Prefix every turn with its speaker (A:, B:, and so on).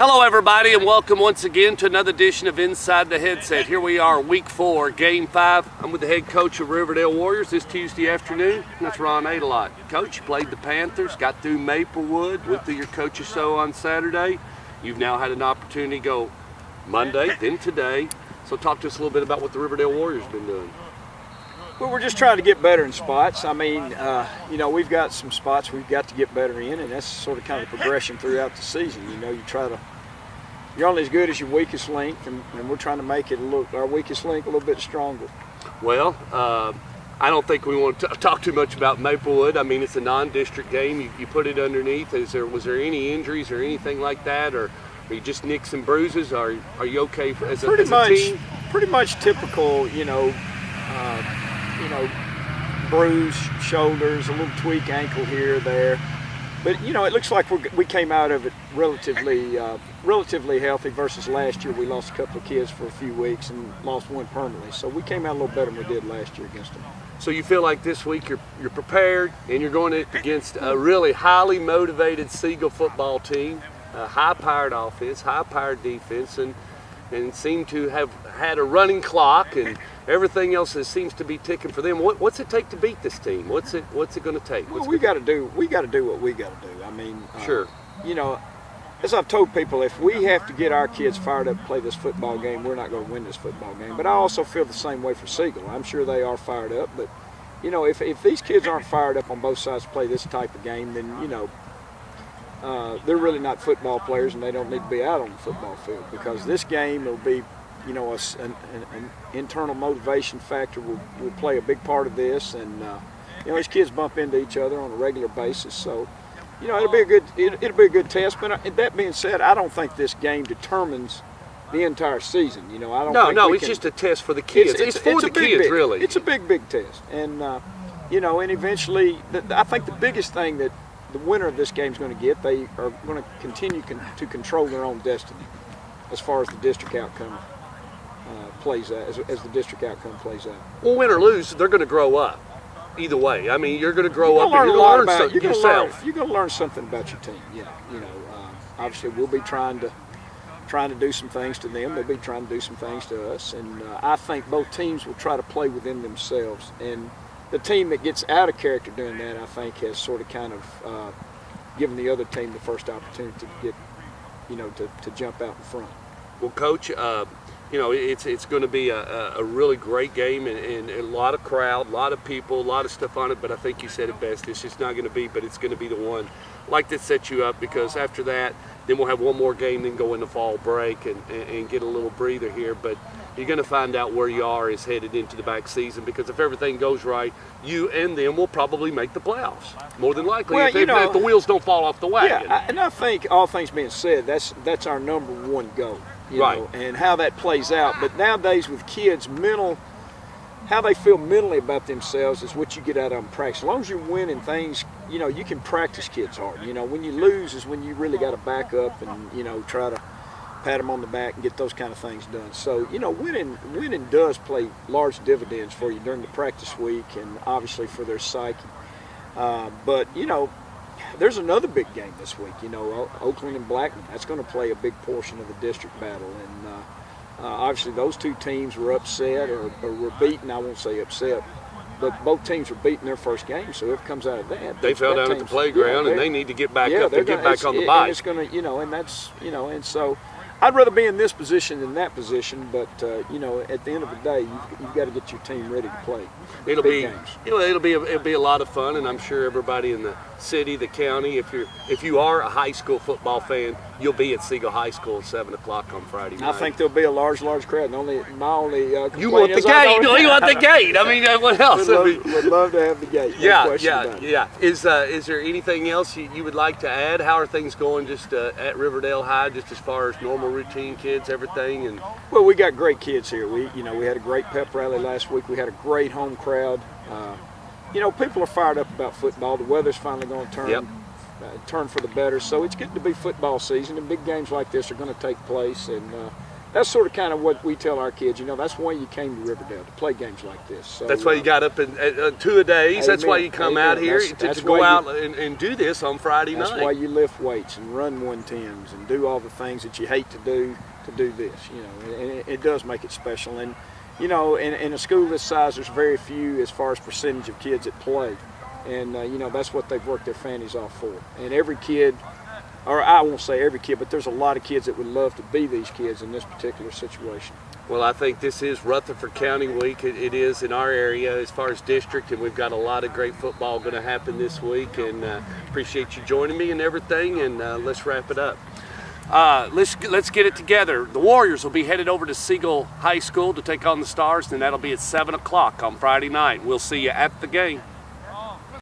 A: Hello everybody and welcome once again to another edition of Inside the Headset. Here we are, week 4, game 5. I'm with the head coach of Riverdale Warriors this Tuesday afternoon. That's Ron Aydelott. Coach, you played the Panthers, got through Maplewood, went through your coach's show on Saturday. You've now had an opportunity to go Monday, then today. So talk to us a little bit about what the Riverdale Warriors have been doing.
B: Well, we're just trying to get better in spots. I mean, we've got some spots we've got to get better in, and that's sort of kind of progression throughout the season. You're only as good as your weakest link, and we're trying to make it our weakest link a little bit stronger.
A: Well, I don't think we want to talk too much about Maplewood. I mean, it's a non-district game. You put it underneath. Was there any injuries or anything like that, or are you just nicks and bruises? Are you okay as a team?
B: Pretty much typical, bruised shoulders, a little tweak ankle here or there. But, it looks like we came out of it relatively healthy versus last year. We lost a couple of kids for a few weeks and lost one permanently. So we came out a little better than we did last year against them.
A: So you feel like this week you're prepared and you're going up against a really highly motivated Siegel football team, a high-powered offense, high-powered defense, and seem to have had a running clock and everything else that seems to be ticking for them. What's it take to beat this team? What's it going to take?
B: Well, we got to do what we got to do. I mean,
A: sure.
B: As I've told people, if we have to get our kids fired up to play this football game, we're not going to win this football game. But I also feel the same way for Siegel. I'm sure they are fired up, but if these kids aren't fired up on both sides to play this type of game, then they're really not football players, and they don't need to be out on the football field, because this game will be, an internal motivation factor will play a big part of this, and these kids bump into each other on a regular basis, so it'll be a good test. But that being said, I don't think this game determines the entire season.
A: It's just a test for the kids. It's for the kids, really.
B: It's a big test, and and eventually, I think the biggest thing that the winner of this game is going to get, they are going to continue to control their own destiny as far as the district outcome plays out, as the district outcome plays out.
A: Well, win or lose, they're going to grow up. Either way, I mean, you're going to grow up and you're going to learn something yourself.
B: You're going to learn something about your team. Obviously, we'll be trying to do some things to them. They'll be trying to do some things to us, and I think both teams will try to play within themselves. And the team that gets out of character doing that, I think, has sort of kind of given the other team the first opportunity to get, to jump out in front.
A: Well, Coach, it's going to be a really great game, and a lot of crowd, a lot of people, a lot of stuff on it. But I think you said it best. It's just not going to be, but it's going to be the one like that sets you up, because after that, then we'll have one more game, then go into fall break and get a little breather here. But you're going to find out where you are is headed into the back season, because if everything goes right, you and them will probably make the playoffs, more than likely, if the wheels don't fall off the wagon.
B: Yeah, and I think, all things being said, that's our number one goal, and how that plays out. But nowadays with kids, how they feel mentally about themselves is what you get out of them practice. As long as you're winning things, you can practice kids hard. When you lose is when you really got to back up and, try to pat them on the back and get those kind of things done. So, winning does play large dividends for you during the practice week, and obviously for their psyche. But, there's another big game this week. Oakland and Blackman. That's going to play a big portion of the district battle. And obviously those two teams were upset or were beaten. I won't say upset, but both teams were beating their first game. So if it comes out of that,
A: they fell down at the playground, and they need to get back up and get back on the bike.
B: And it's going to, and that's, and so I'd rather be in this position than that position, but at the end of the day, you've got to get your team ready to play.
A: It'll be a lot of fun, and I'm sure everybody in the city, the county, if you are a high school football fan, you'll be at Siegel High School at 7 o'clock on Friday night.
B: I think there'll be a large crowd. And my only
A: you want the gate? You want the gate? I mean, what else?
B: Would love to have the gate.
A: Yeah. Is there anything else you would like to add? How are things going just at Riverdale High, just as far as normal routine kids, everything? And
B: well, we got great kids here. We had a great pep rally last week. We had a great home crowd. People are fired up about football. The weather's finally going to turn for the better. So it's getting to be football season, and big games like this are going to take place. And that's sort of kind of what we tell our kids. You know, that's why you came to Riverdale, to play games like this. So,
A: that's why you got up in 2-a-days. That's why you come out here to go out and do this on Friday night.
B: That's why you lift weights and run 110s and do all the things that you hate to do this. You know, and it does make it special. And you know, in a school this size, there's very few as far as percentage of kids that play. And, you know, that's what they've worked their fannies off for. And every kid, or I won't say every kid, but there's a lot of kids that would love to be these kids in this particular situation.
A: Well, I think this is Rutherford County Week. It is in our area as far as district, and we've got a lot of great football going to happen this week. And appreciate you joining me and everything, and let's wrap it up. Let's get it together. The Warriors will be headed over to Siegel High School to take on the Stars, and that'll be at 7 o'clock on Friday night. We'll see you at the game.